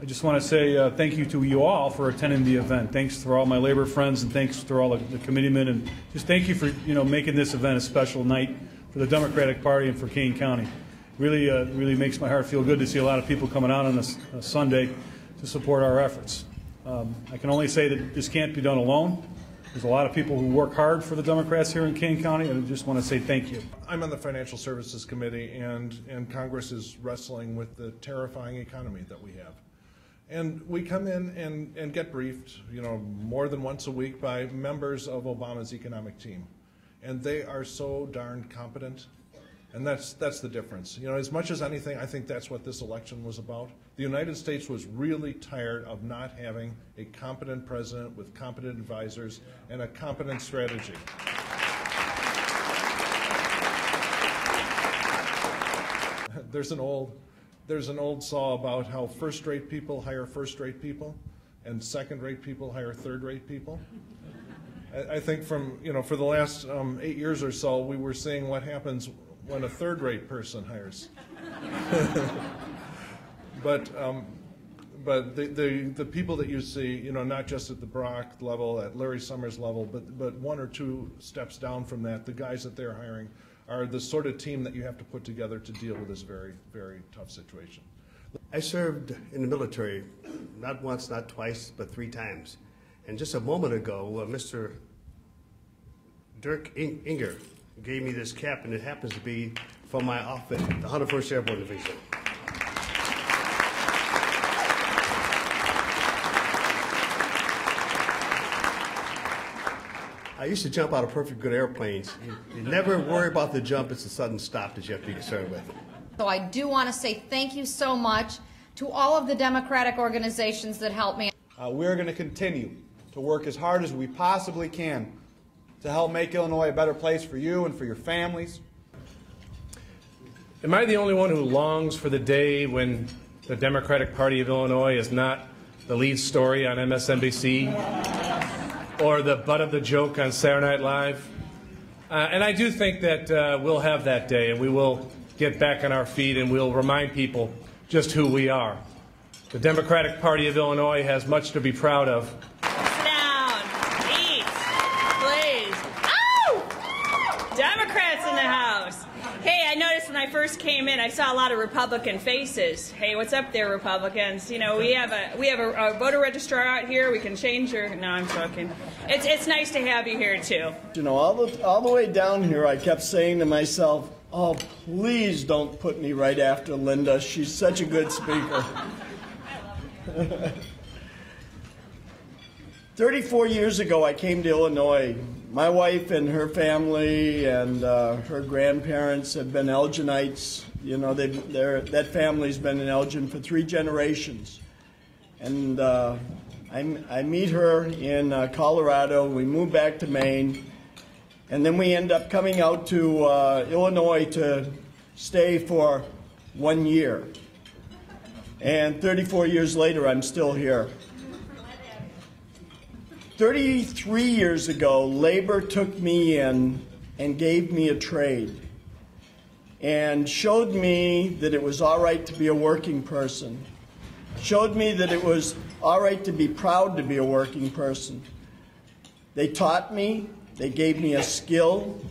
just want to say thank you to you all for attending the event. Thanks to all my labor friends, and thanks to all the committeemen, and just thank you for making this event a special night for the Democratic Party and for Kane County. Really makes my heart feel good to see a lot of people coming out on a Sunday to support our efforts. I can only say that this can't be done alone. There's a lot of people who work hard for the Democrats here in Kane County, and I just want to say thank you. I'm on the Financial Services Committee, and Congress is wrestling with the terrifying economy that we have. And we come in and get briefed, more than once a week by members of Obama's economic team. And they are so darn competent. And that's the difference. As much as anything, I think that's what this election was about. The United States was really tired of not having a competent president with competent advisors and a competent strategy. There's an old saw about how first-rate people hire first-rate people, and second-rate people hire third-rate people. I think for the last 8 years or so, we were seeing what happens when a third-rate person hires. But the people that you see, not just at the Brock level, at Larry Summers level, but one or two steps down from that, the guys that they're hiring are the sort of team that you have to put together to deal with this very, very tough situation. I served in the military, not once, not twice, but 3 times. And just a moment ago, Mr. Dirk Inger gave me this cap, and it happens to be from my outfit, the 101st Airborne Division. I used to jump out of perfect good airplanes. You never worry about the jump, it's the sudden stop that you have to be concerned with. So I do want to say thank you so much to all of the Democratic organizations that helped me. We're going to continue to work as hard as we possibly can to help make Illinois a better place for you and for your families. Am I the only one who longs for the day when the Democratic Party of Illinois is not the lead story on MSNBC or the butt of the joke on Saturday Night Live? And I do think that we'll have that day, and we will get back on our feet, and we'll remind people just who we are. The Democratic Party of Illinois has much to be proud of. Sit down. Eat. Please. Oh! Democrats in the House. Hey, I noticed when I first came in, I saw a lot of Republican faces. Hey, what's up there, Republicans? We have a voter registrar out here. We can change your... No, I'm joking. It's nice to have you here, too. All the way down here, I kept saying to myself, oh, please don't put me right after Linda. She's such a good speaker. 34 years ago, I came to Illinois. My wife and her family and her grandparents have been Elginites. That family's been in Elgin for 3 generations. And I meet her in Colorado. We move back to Maine. And then we end up coming out to Illinois to stay for 1 year. And 34 years later, I'm still here. 33 years ago, labor took me in and gave me a trade and showed me that it was all right to be a working person, showed me that it was all right to be proud to be a working person. They taught me, they gave me a skill,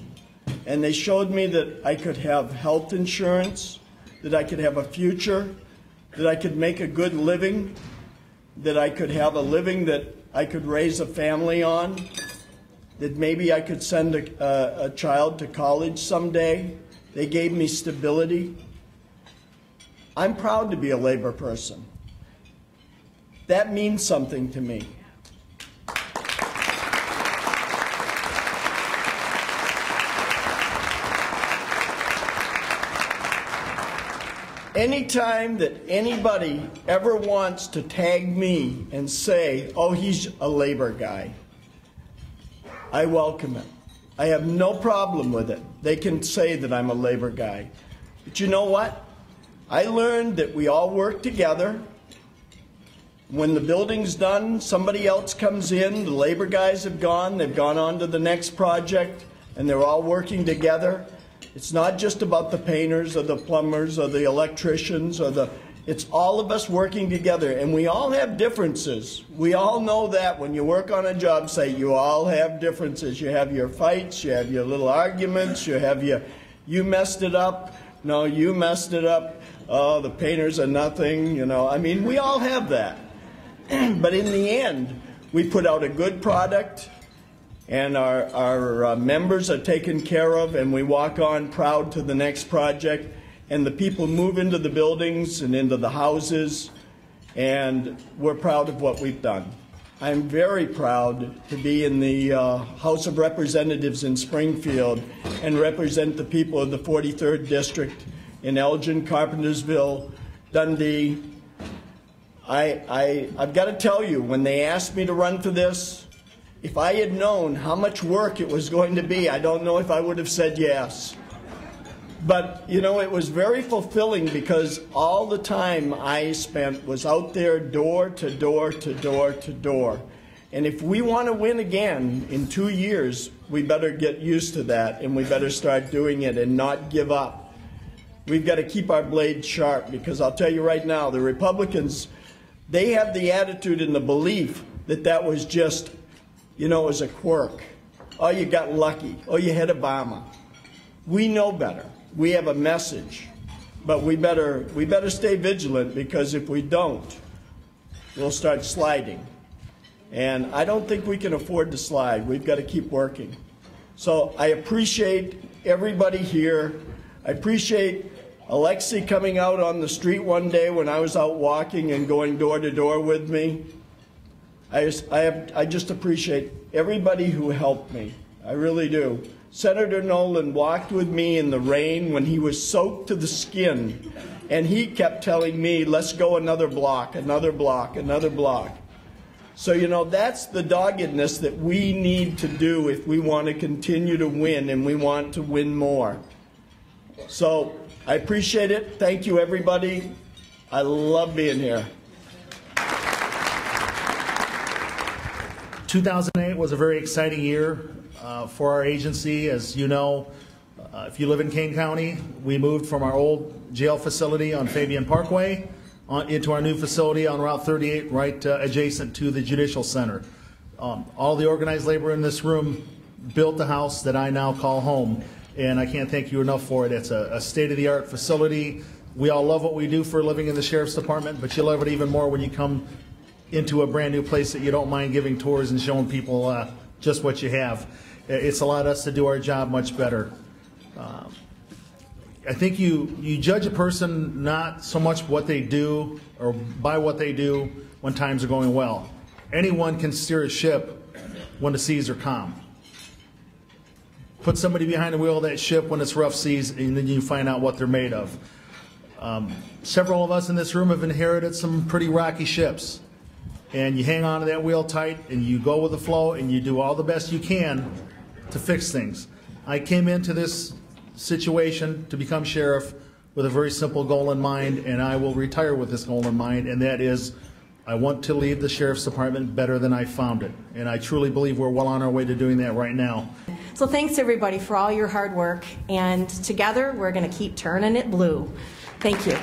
and they showed me that I could have health insurance, that I could have a future, that I could make a good living, that I could have a living that I could raise a family on, that maybe I could send a child to college someday. They gave me stability. I'm proud to be a labor person. That means something to me. Anytime that anybody ever wants to tag me and say, oh, he's a labor guy, I welcome it. I have no problem with it. They can say that I'm a labor guy. But you know what? I learned that we all work together. When the building's done, somebody else comes in, the labor guys have gone, they've gone on to the next project, and they're all working together. It's not just about the painters or the plumbers or the electricians or the It's all of us working together, and we all have differences. We all know that when you work on a job site, you all have differences. You have your fights, you have your little arguments, you have your, you messed it up, no, you messed it up, oh, the painters are nothing, you know. I mean, we all have that. But in the end, we put out a good product, and our members are taken care of, and we walk on proud to the next project. And the people move into the buildings and into the houses, and we're proud of what we've done. I'm very proud to be in the House of Representatives in Springfield and represent the people of the 43rd District in Elgin, Carpentersville, Dundee. I've got to tell you, when they asked me to run for this, if I had known how much work it was going to be, I don't know if I would have said yes. But, you know, it was very fulfilling because all the time I spent was out there door to door to door to door. And if we want to win again in 2 years, we better get used to that, and we better start doing it and not give up. We've got to keep our blade sharp, because I'll tell you right now, the Republicans, they have the attitude and the belief that that was just, you know, it was a quirk. Oh, you got lucky. Oh, you had Obama. We know better. We have a message, but we better stay vigilant, because if we don't, we'll start sliding. And I don't think we can afford to slide. We've got to keep working. So I appreciate everybody here. I appreciate Alexi coming out on the street one day when I was out walking and going door to door with me. I just appreciate everybody who helped me. I really do. Senator Nolan walked with me in the rain when he was soaked to the skin, and he kept telling me, let's go another block, another block, another block. So, you know, that's the doggedness that we need to do if we want to continue to win, and we want to win more. So I appreciate it. Thank you, everybody. I love being here. 2008 was a very exciting year for our agency. As you know, if you live in Kane County, we moved from our old jail facility on Fabian Parkway into our new facility on Route 38, right adjacent to the Judicial Center. All the organized labor in this room built the house that I now call home, and I can't thank you enough for it. It's a state-of-the-art facility. We all love what we do for a living in the Sheriff's Department, but you love it even more when you come into a brand new place that you don't mind giving tours and showing people just what you have. It's allowed us to do our job much better. I think you judge a person not so much what they do or by what they do when times are going well. Anyone can steer a ship when the seas are calm. Put somebody behind the wheel of that ship when it's rough seas, and then you find out what they're made of. Several of us in this room have inherited some pretty rocky ships. And you hang on to that wheel tight, and you go with the flow, and you do all the best you can to fix things. I came into this situation to become sheriff with a very simple goal in mind, and I will retire with this goal in mind, and that is I want to leave the Sheriff's Department better than I found it. And I truly believe we're well on our way to doing that right now. So thanks, everybody, for all your hard work, and together we're going to keep turning it blue. Thank you.